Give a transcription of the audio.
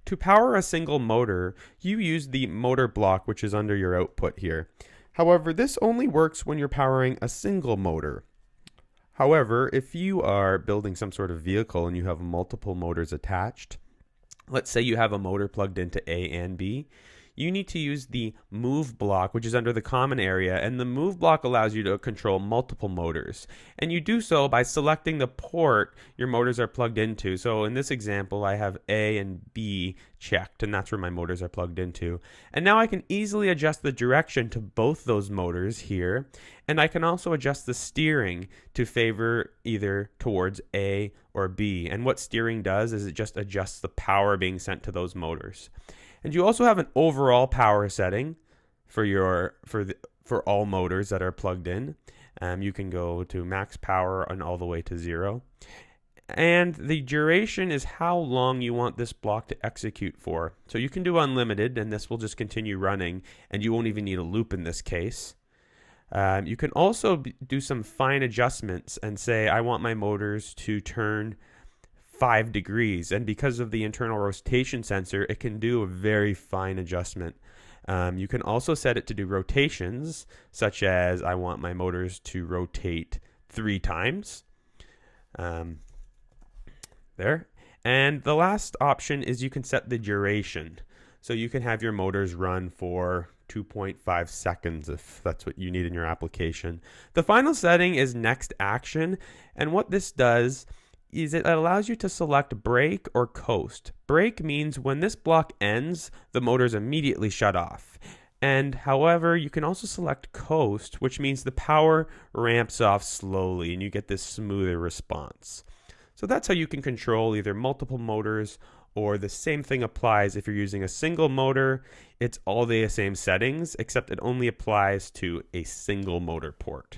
To power a single motor, you use the motor block which is under your output here. However, this only works when you're powering a single motor. However, if you are building some sort of vehicle and you have multiple motors attached, let's say you have a motor plugged into A and B, you need to use the move block, which is under the common area, and the move block allows you to control multiple motors. And you do so by selecting the port your motors are plugged into. So in this example, I have A and B checked, and that's where my motors are plugged into. And now I can easily adjust the direction to both those motors here, and I can also adjust the steering to favor either towards A or B. And what steering does is it just adjusts the power being sent to those motors. And you also have an overall power setting for all motors that are plugged in. You can go to max power and all the way to 0. And the duration is how long you want this block to execute for. So you can do unlimited, and this will just continue running, and you won't even need a loop in this case. You can also do some fine adjustments and say, I want my motors to turn 5 degrees, and because of the internal rotation sensor, it can do a very fine adjustment. You can also set it to do rotations, such as I want my motors to rotate 3 times. There. And the last option is you can set the duration. So you can have your motors run for 2.5 seconds if that's what you need in your application. The final setting is next action, and what this does is it allows you to select brake or coast. Brake means when this block ends, the motors immediately shut off. And however, you can also select coast, which means the power ramps off slowly and you get this smoother response. So that's how you can control either multiple motors, or the same thing applies if you're using a single motor. It's all the same settings, except it only applies to a single motor port.